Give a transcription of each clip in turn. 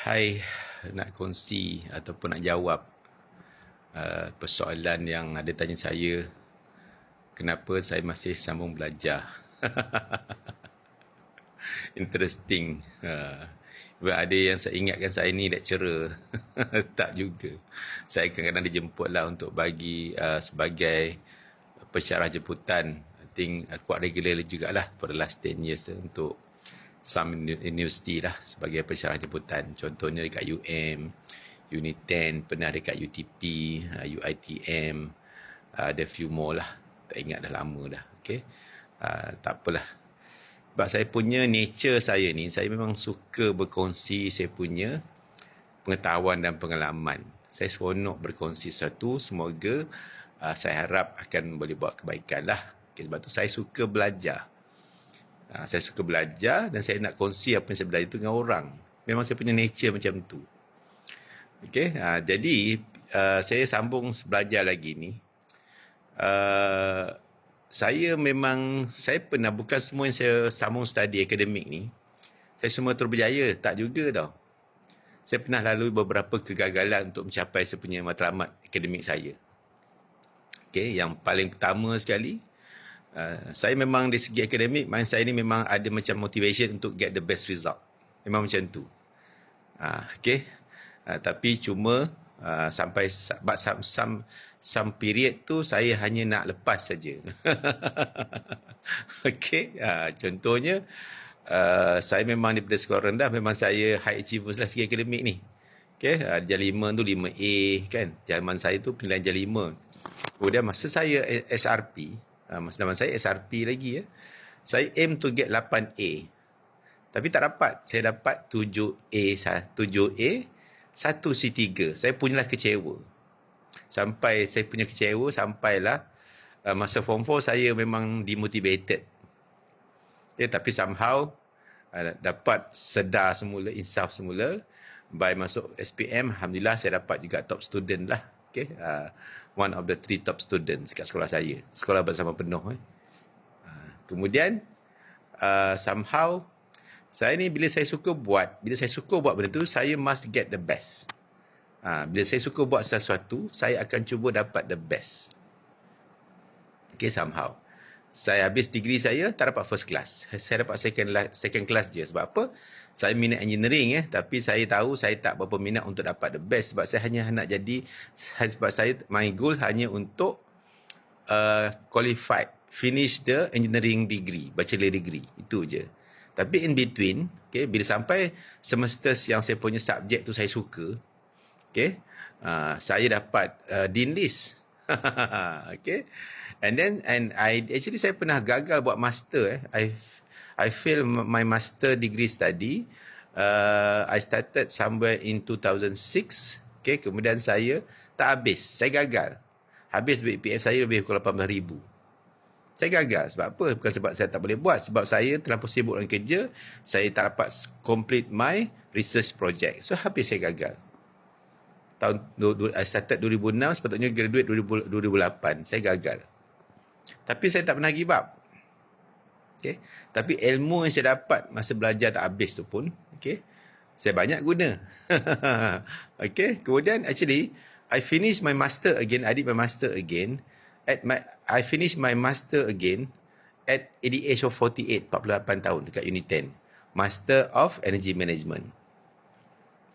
Hai, nak kongsi ataupun nak jawab persoalan yang ada tanya saya, kenapa saya masih sambung belajar. Interesting. Ada yang saya ingatkan saya ni lecturer. Tak juga. Saya kadang-kadang dijemput lah untuk bagi sebagai pensyarah jemputan. I think kuat regular jugalah for the last 10 years untuk some university lah sebagai pensyarah jemputan. Contohnya dekat UM, Unit 10, pernah dekat UTP, UITM, ada few more lah. Tak ingat dah lama dah. Okay? Tak apalah. Sebab saya punya nature saya ni, saya memang suka berkongsi saya punya pengetahuan dan pengalaman. Saya seronok berkongsi sesuatu, semoga saya harap akan boleh buat kebaikan lah. Okay, sebab tu saya suka belajar. Saya suka belajar dan saya nak kongsi apa yang saya belajar itu dengan orang. Memang saya punya nature macam tu. Okay, jadi saya sambung belajar lagi ni. Saya pernah, bukan semua yang saya sambung study akademik ni, saya semua terus berjaya. Tak juga tau. Saya pernah lalui beberapa kegagalan untuk mencapai saya punya matlamat akademik saya. Okay, yang paling pertama sekali, saya memang dari segi akademik, mind saya ni memang ada macam motivation untuk get the best result. Memang macam tu. Okay. Tapi cuma sampai some period tu saya hanya nak lepas saja. Okay. Contohnya, saya memang daripada sekolah rendah, memang saya high achievers lah segi akademik ni. Okay. Darjah 5 tu 5A kan. Zaman saya tu penilaian darjah 5. Kemudian masa saya SRP, masa zaman saya SRP lagi ya, saya aim to get 8A. Tapi tak dapat. Saya dapat 7A, 1C3. Saya punyalah kecewa. Saya punya kecewa sampailah masa form 4 saya memang demotivated. Okay, tapi somehow dapat sedar semula, insaf semula. By masuk SPM, Alhamdulillah saya dapat juga top student lah. Okay, one of the 3 top students kat sekolah saya. Sekolah bersama penuh. Kemudian, somehow, saya ni bila saya suka buat benda tu, saya must get the best. Bila saya suka buat sesuatu, saya akan cuba dapat the best. Okay, somehow. Saya habis degree saya, tak dapat first class. Saya dapat second class je. Sebab apa? Saya minat engineering tapi saya tahu saya tak berapa minat untuk dapat the best. Sebab saya hanya nak jadi, my goal hanya untuk qualified, finish the engineering degree, bachelor degree. Itu je. Tapi in between, okay, bila sampai semester yang saya punya subjek tu saya suka, okay, saya dapat dean list. Okay. Saya pernah gagal buat master. I failed my master degree study. I started somewhere in 2006. Okay, kemudian saya tak habis. Saya gagal. Habis BPF saya lebih kurang 18,000. Saya gagal. Sebab apa? Bukan sebab saya tak boleh buat. Sebab saya terlampau sibuk dengan kerja. Saya tak dapat complete my research project. So, habis saya gagal. I started 2006. Sepatutnya graduate 2008. Saya gagal. Tapi saya tak pernah give up. Okay. Tapi ilmu yang saya dapat masa belajar tak habis tu pun, okay, saya banyak guna. Okay. Kemudian actually, I finished my master again. I did my master again. I finished my master again at the age of 48 tahun dekat Unit 10. Master of Energy Management.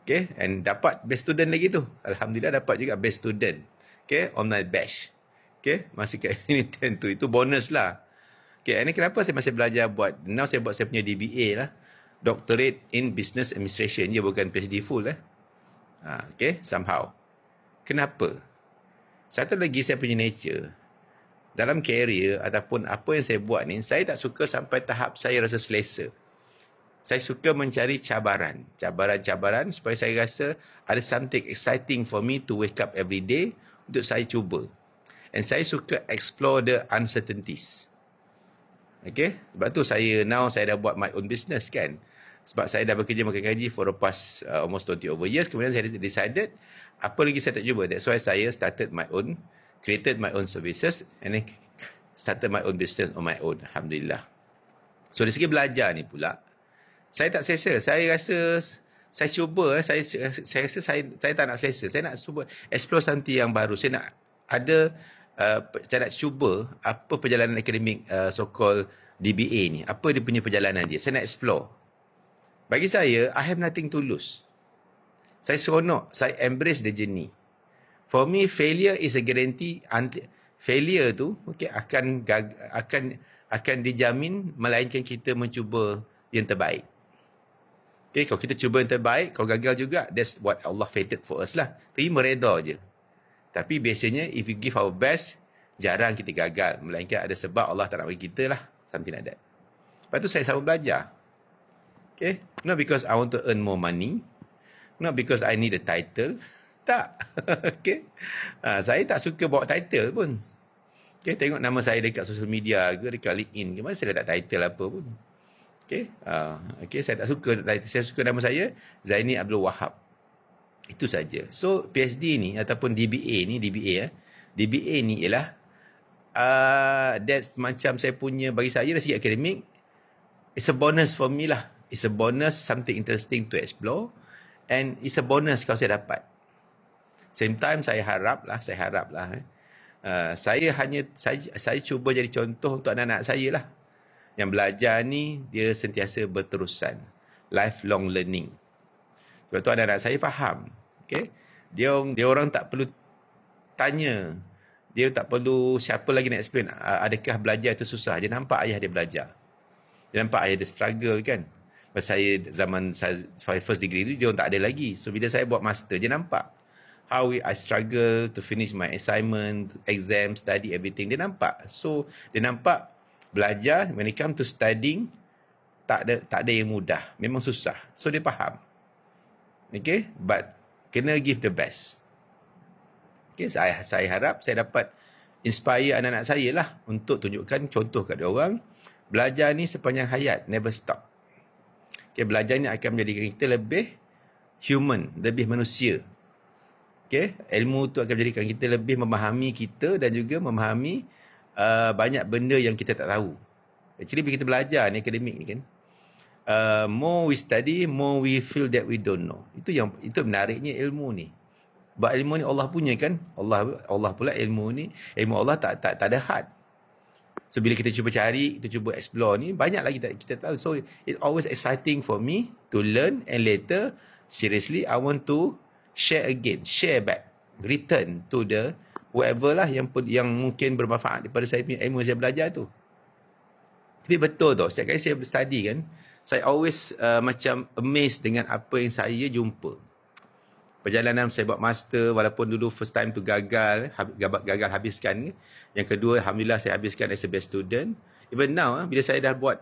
Okay. And dapat best student lagi tu. Alhamdulillah dapat juga best student. Okay. On my batch. Okay, masih kat Unit 10 tu. Itu bonus lah. Okay, ini kenapa saya masih belajar buat. Now saya buat saya punya DBA lah. Doctorate in Business Administration. Dia bukan PhD full okay, somehow. Kenapa? Satu lagi saya punya nature. Dalam career ataupun apa yang saya buat ni, saya tak suka sampai tahap saya rasa selesa. Saya suka mencari cabaran. Cabaran-cabaran supaya saya rasa ada something exciting for me to wake up every day untuk saya cuba. And saya suka explore the uncertainties. Okay? Sebab tu saya dah buat my own business kan. Sebab saya dah bekerja makan gaji for the past almost 20 over years. Kemudian saya decided, apa lagi saya tak cuba. That's why saya created my own services and then started my own business on my own. Alhamdulillah. So dari segi belajar ni pula, saya tak selesa. Saya rasa Saya cuba, saya rasa saya tak nak selesa. Saya nak cuba explore something yang baru. Saya nak ada, saya nak cuba apa perjalanan akademik so-called DBA ni. Apa dia punya perjalanan dia. Saya nak explore. Bagi saya, I have nothing to lose. Saya seronok. Saya embrace the journey. For me, failure is a guarantee. Failure tu akan dijamin melainkan kita mencuba yang terbaik. Okay, kalau kita cuba yang terbaik, kalau gagal juga, that's what Allah fated for us lah. Terima reda je. Tapi biasanya, if we give our best, jarang kita gagal. Melainkan ada sebab Allah tak nak bagi kita lah. Something like that. Lepas tu saya selalu belajar. Okay, not because I want to earn more money. Not because I need a title. Tak. Okay. Saya tak suka bawa title pun. Okay, tengok nama saya dekat social media ke, dekat LinkedIn ke, mana saya tak title apa pun. Okay, saya tak suka. Saya suka nama saya Zaini Abdul Wahab. Itu saja. So PhD ni ataupun DBA ni ialah that's macam saya punya, bagi saya dari segi akademik, it's a bonus for me lah. It's a bonus, something interesting to explore, and it's a bonus kalau saya dapat. Same time saya harap lah. Saya cuba jadi contoh untuk anak-anak saya lah. Yang belajar ni, dia sentiasa berterusan. Lifelong learning. Sebab tu anak-anak saya faham. Okay? Dia orang tak perlu tanya. Dia tak perlu siapa lagi nak explain. Adakah belajar itu susah? Dia nampak ayah dia belajar. Dia nampak ayah dia struggle kan. Zaman saya first degree tu, dia orang tak ada lagi. So, bila saya buat master, dia nampak. How I struggle to finish my assignment, exam, study, everything. Dia nampak. So, dia nampak belajar, when it come to studying, tak ada yang mudah. Memang susah. So, dia faham. Okay? But, kena give the best. Okay? Saya harap saya dapat inspire anak-anak saya lah untuk tunjukkan contoh kat dia orang. Belajar ni sepanjang hayat. Never stop. Okay? Belajar ni akan menjadikan kita lebih human, lebih manusia. Okay? Ilmu tu akan menjadikan kita lebih memahami kita dan juga memahami banyak benda yang kita tak tahu. Actually, bila kita belajar ni, akademik ni kan, more we study, more we feel that we don't know. Itu menariknya ilmu ni. Sebab ilmu ni Allah punya kan. Allah pula ilmu Allah tak ada had. So, bila kita cuba cari, kita cuba explore ni, banyak lagi kita tahu. So, it's always exciting for me to learn, and later, seriously, I want to share back, return to the whoever lah yang mungkin bermanfaat daripada saya punya ilmu yang saya belajar tu. Tapi betul tau, setiap kali saya study kan, saya always macam amazed dengan apa yang saya jumpa. Perjalanan saya buat master, walaupun dulu first time tu gagal habiskan. Yang kedua, Alhamdulillah saya habiskan as a best student. Even now, bila saya dah buat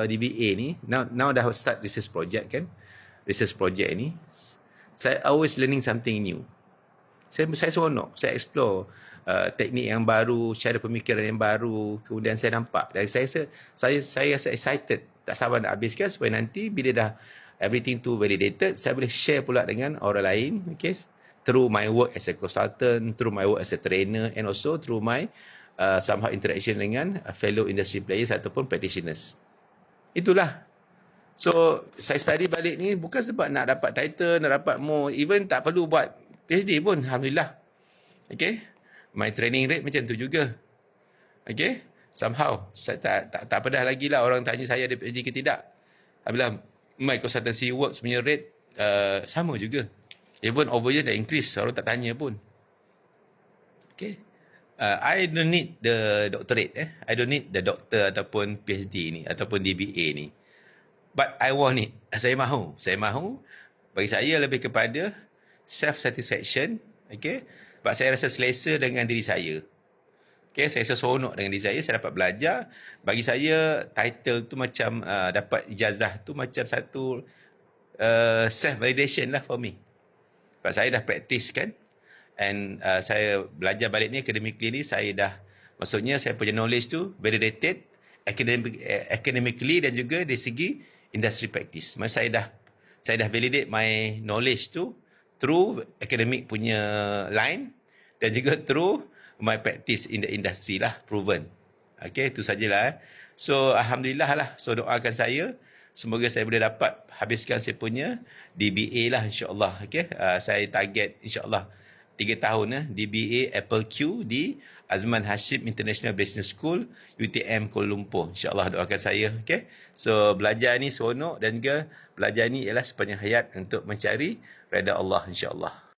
DBA ni, now dah start research project kan. Research project ni, saya always learning something new. Saya seronok, saya explore teknik yang baru, cara pemikiran yang baru, kemudian saya nampak. Dan saya rasa excited, tak sabar nak habiskan supaya nanti bila dah everything tu validated, saya boleh share pula dengan orang lain, okay? Through my work as a consultant, through my work as a trainer, and also through my somehow interaction dengan fellow industry players ataupun practitioners. Itulah. So, saya study balik ni bukan sebab nak dapat title, nak dapat more, even tak perlu buat PhD pun, Alhamdulillah. Okay? My training rate macam tu juga. Okay? Somehow, saya tak pernah lagi lah orang tanya saya ada PhD ke tidak. Alhamdulillah, my consultancy work punya rate sama juga. Even over year dah increase, orang tak tanya pun. Okay? I don't need the doctorate. I don't need the doctor ataupun PhD ni, ataupun DBA ni. But I want it. Saya mahu. Bagi saya lebih kepada self-satisfaction. Okay? Sebab saya rasa selesa dengan diri saya. Okay? Saya rasa seronok dengan diri saya. Saya dapat belajar. Bagi saya, title tu macam dapat ijazah tu macam satu self-validation lah for me. Sebab saya dah practice kan. And saya belajar balik ni, academically ni, saya dah, maksudnya saya punya knowledge tu validated academically dan juga dari segi industry practice. Maksudnya saya dah validate my knowledge tu through academic punya line dan juga through my practice in the industry lah, proven. Okay, itu sajalah. So, Alhamdulillah lah. So, doakan saya semoga saya boleh dapat habiskan saya punya DBA lah insyaAllah. Okay? Saya target insyaAllah 3 tahun DBA Apple Q di Azman Hashim International Business School UTM Kuala Lumpur. InsyaAllah doakan saya. Okay? So belajar ni seronok dan juga belajar ni ialah sepanjang hayat untuk mencari redha Allah insyaAllah.